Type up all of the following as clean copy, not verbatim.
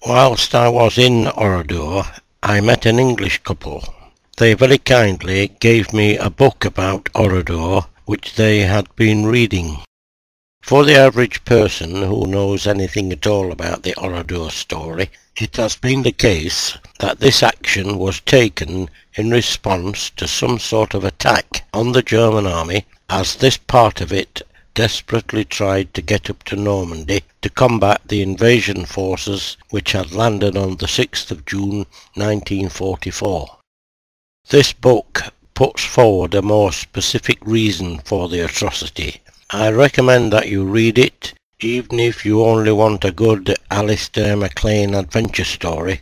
Whilst I was in Oradour, I met an English couple. They very kindly gave me a book about Oradour which they had been reading. For the average person who knows anything at all about the Oradour story, it has been the case that this action was taken in response to some sort of attack on the German army, as this part of it desperately tried to get up to Normandy to combat the invasion forces which had landed on the 6th of June 1944. This book puts forward a more specific reason for the atrocity. I recommend that you read it, even if you only want a good Alistair MacLean adventure story,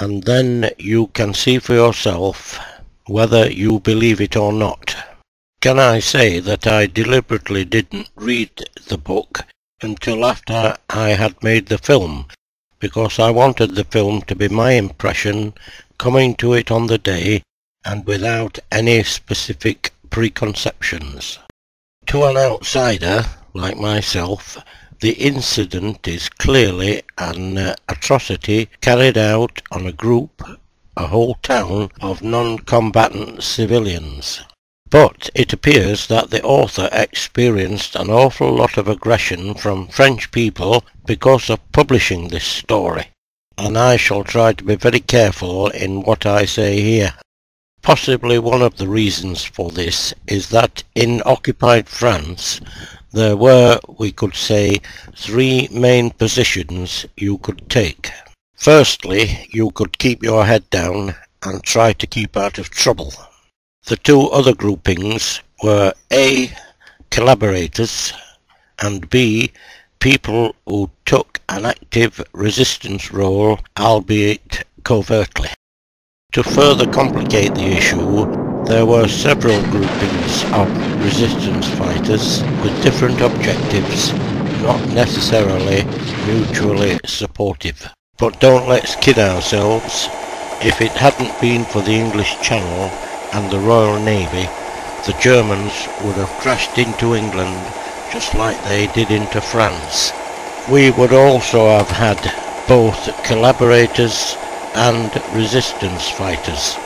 and then you can see for yourself whether you believe it or not. Can I say that I deliberately didn't read the book until after I had made the film, because I wanted the film to be my impression coming to it on the day and without any specific preconceptions. To an outsider like myself, the incident is clearly an atrocity carried out on a whole town of non-combatant civilians. But it appears that the author experienced an awful lot of aggression from French people because of publishing this story, and I shall try to be very careful in what I say here. Possibly one of the reasons for this is that in occupied France there were, we could say, three main positions you could take. Firstly, you could keep your head down and try to keep out of trouble. The two other groupings were A. Collaborators, and B. People who took an active resistance role, albeit covertly. To further complicate the issue, there were several groupings of resistance fighters with different objectives, not necessarily mutually supportive. But don't let's kid ourselves. If it hadn't been for the English Channel and the Royal Navy, the Germans would have crashed into England just like they did into France. We would also have had both collaborators and resistance fighters,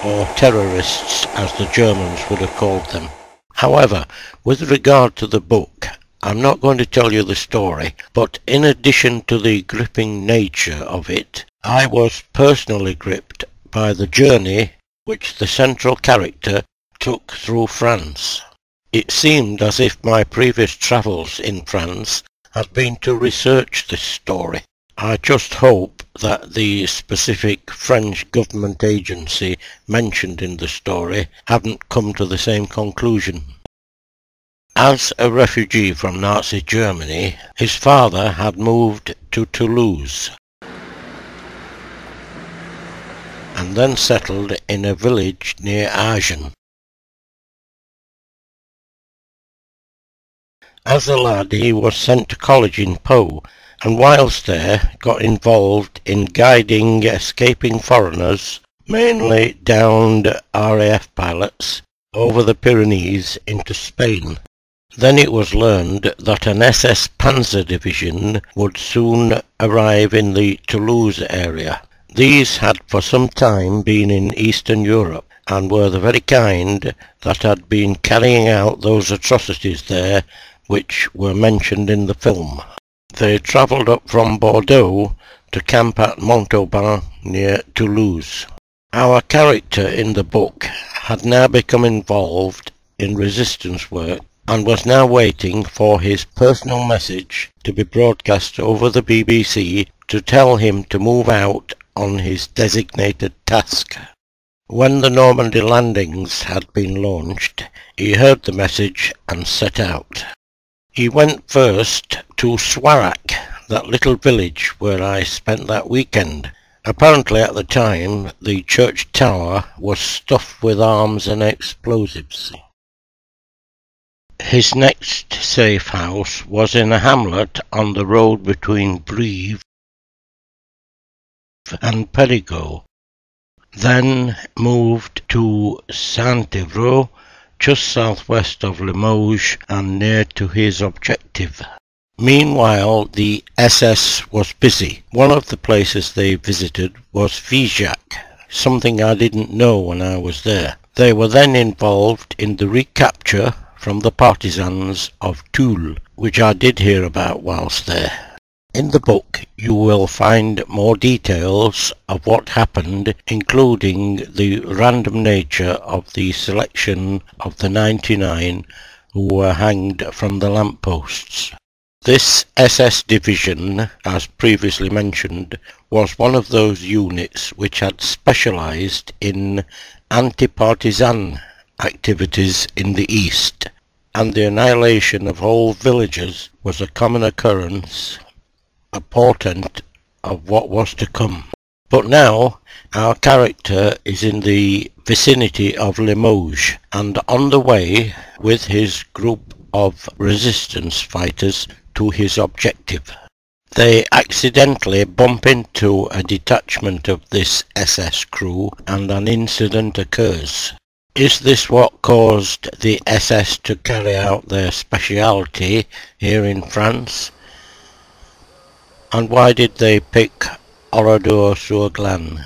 or terrorists as the Germans would have called them. However, with regard to the book, I'm not going to tell you the story, but in addition to the gripping nature of it, I was personally gripped by the journey which the central character took through France. It seemed as if my previous travels in France had been to research this story. I just hope that the specific French government agency mentioned in the story haven't come to the same conclusion. As a refugee from Nazi Germany, his father had moved to Toulouse and then settled in a village near Agen. As a lad, he was sent to college in Pau, and whilst there got involved in guiding escaping foreigners, mainly downed RAF pilots, over the Pyrenees into Spain. Then it was learned that an SS Panzer division would soon arrive in the Toulouse area. These had for some time been in Eastern Europe, and were the very kind that had been carrying out those atrocities there which were mentioned in the film. They travelled up from Bordeaux to camp at Montauban near Toulouse. Our character in the book had now become involved in resistance work and was now waiting for his personal message to be broadcast over the BBC to tell him to move out on his designated task. When the Normandy landings had been launched, he heard the message and set out. He went first to Soirac, that little village where I spent that weekend. Apparently at the time the church tower was stuffed with arms and explosives. His next safe house was in a hamlet on the road between Brive and Périgueux, then moved to Saint-Évroult, just southwest of Limoges and near to his objective. Meanwhile, the SS was busy. One of the places they visited was Figeac, something I didn't know when I was there. They were then involved in the recapture from the partisans of Toul, which I did hear about whilst there. In the book you will find more details of what happened, including the random nature of the selection of the 99 who were hanged from the lampposts. This SS division, as previously mentioned, was one of those units which had specialised in anti-partisan activities in the east, and the annihilation of whole villages was a common occurrence, a portent of what was to come. But now our character is in the vicinity of Limoges and on the way with his group of resistance fighters to his objective. They accidentally bump into a detachment of this SS crew and an incident occurs. Is this what caused the SS to carry out their speciality here in France? And why did they pick Oradour-sur-Glane?